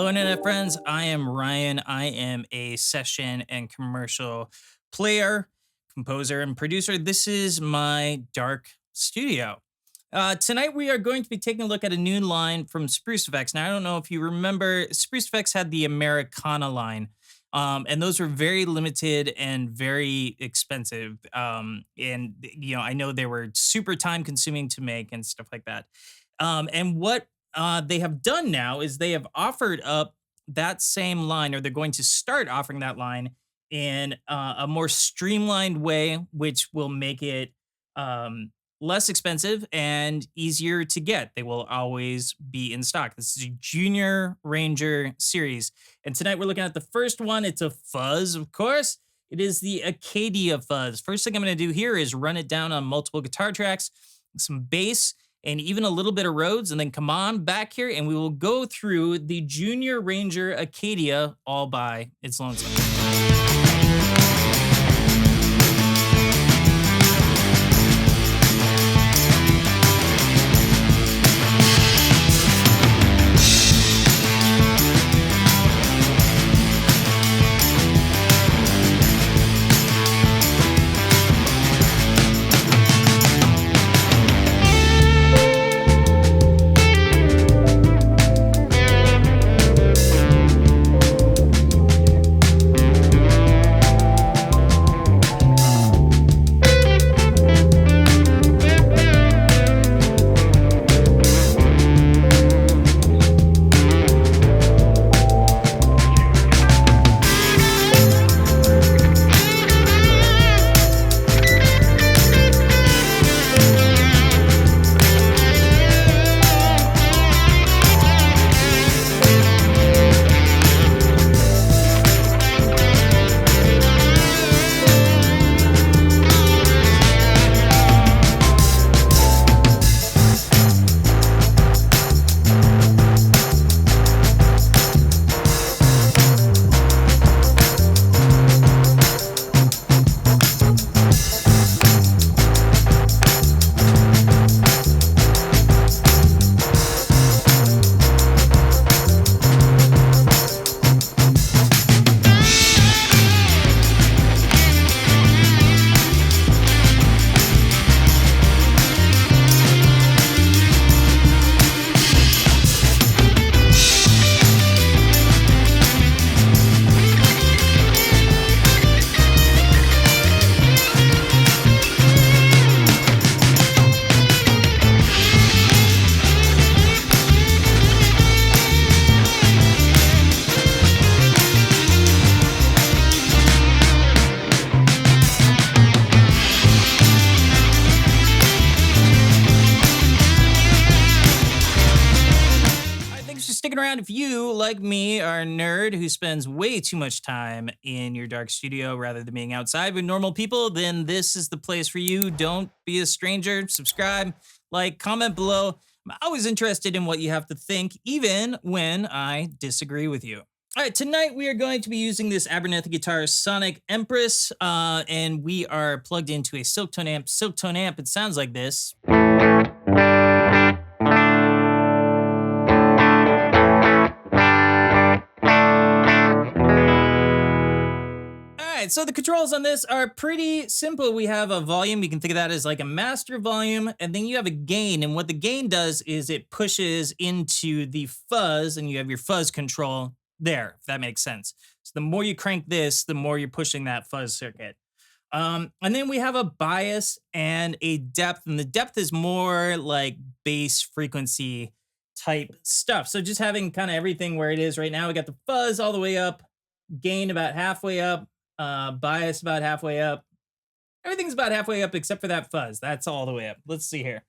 Hello, Internet friends. I am Ryan. I am a session and commercial player, composer, and producer. This is my dark studio. Tonight, we are going to be taking a look at a new line from Spruce Effects. Now, I don't know if you remember, Spruce Effects had the Americana line, and those were very limited and very expensive. I know they were super time consuming to make and stuff like that. And what they have done now is they have offered up that same line, or they're going to start offering that line in a more streamlined way, which will make it less expensive and easier to get. They will always be in stock. This is a Junior Ranger series. And tonight we're looking at the first one. It's a fuzz, of course. It is the Acadia Fuzz. First thing I'm going to do here is run it down on multiple guitar tracks, some bass, and even a little bit of Rhodes, and then come on back here and we will go through the Junior Ranger Acadia all by its lonesome. Sticking around. If you, like me, are a nerd who spends way too much time in your dark studio rather than being outside with normal people, then this is the place for you. Don't be a stranger. Subscribe, like, comment below. I'm always interested in what you have to think, even when I disagree with you. All right, tonight we are going to be using this Abernethy Guitars Sonic Empress, and we are plugged into a Silktone amp. Silktone amp, it sounds like this. So the controls on this are pretty simple. We have a volume. You can think of that as like a master volume. And then you have a gain. And what the gain does is it pushes into the fuzz, and you have your fuzz control there, if that makes sense. So the more you crank this, the more you're pushing that fuzz circuit. And then we have a bias and a depth. And the depth is more like bass frequency type stuff. So just having kind of everything where it is right now. We got the fuzz all the way up, gain about halfway up, bias about halfway up. Everything's about halfway up except for that fuzz. That's all the way up. Let's see here.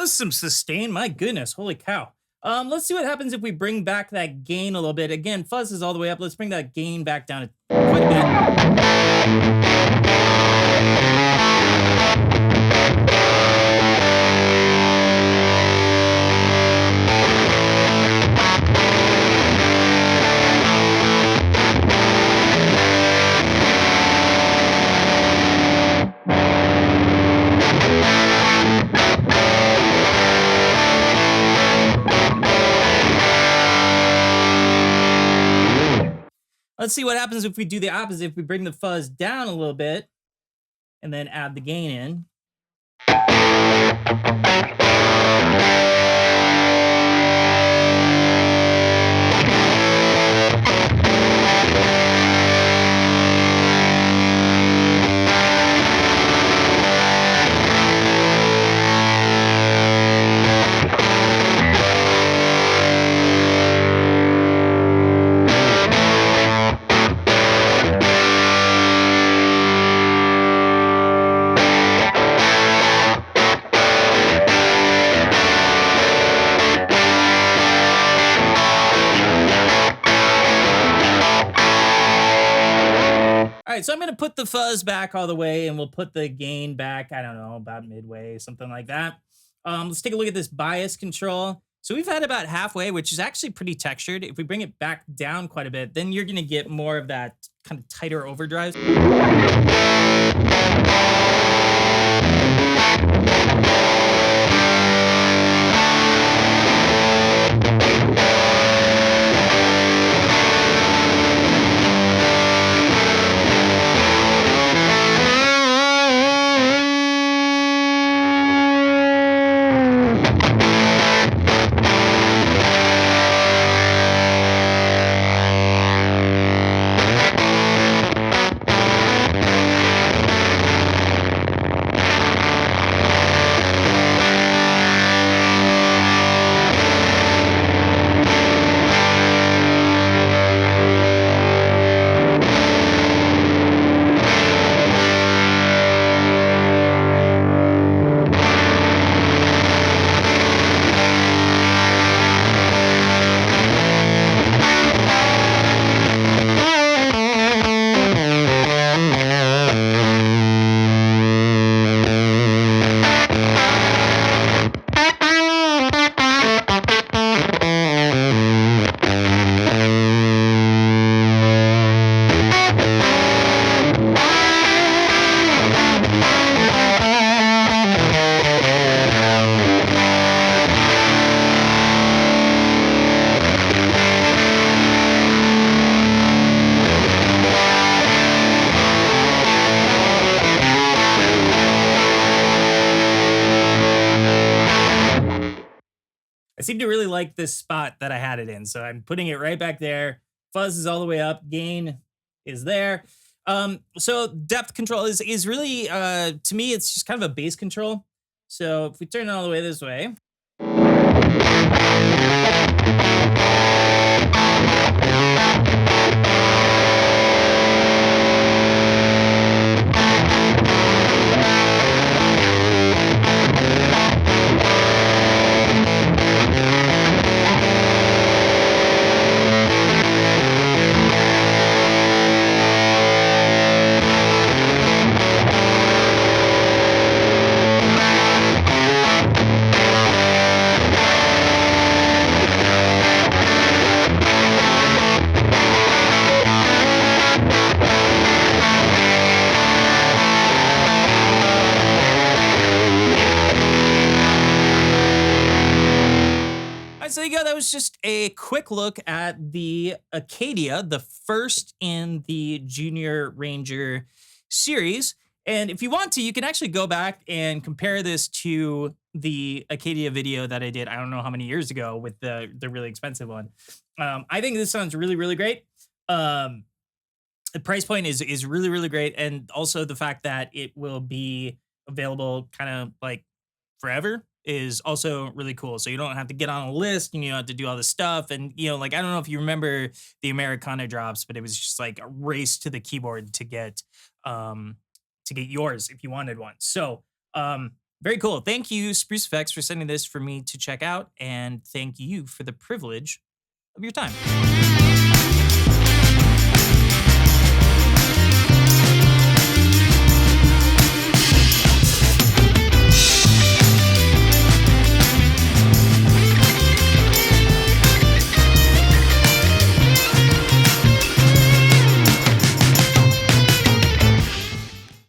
was some sustain. My goodness, holy cow. Let's see what happens if we bring back that gain a little bit. Again, fuzz is all the way up. Let's bring that gain back down quite a bit. Let's see what happens if we do the opposite. If we bring the fuzz down a little bit and then add the gain in. All right, so I'm going to put the fuzz back all the way, and we'll put the gain back, I don't know, about midway, something like that. Let's take a look at this bias control. So we've had about halfway, which is actually pretty textured. If we bring it back down quite a bit, then you're going to get more of that kind of tighter overdrive. I seem to really like this spot that I had it in. So I'm putting it right back there. Fuzz is all the way up. Gain is there. So depth control is really, to me, it's just kind of a bass control. So if we turn it all the way this way. So there you go. That was just a quick look at the Acadia, the first in the Junior Ranger series. And if you want to, you can actually go back and compare this to the Acadia video that I did, I don't know how many years ago, with the really expensive one. I think this sounds really, really great. The price point is really, really great. And also the fact that it will be available kind of like forever is also really cool. So you don't have to get on a list and you don't have to do all this stuff. And, you know, like, I don't know if you remember the Americana drops, but it was just like a race to the keyboard to get yours if you wanted one. So Very cool. Thank you, Spruce Effects, for sending this for me to check out. And thank you for the privilege of your time.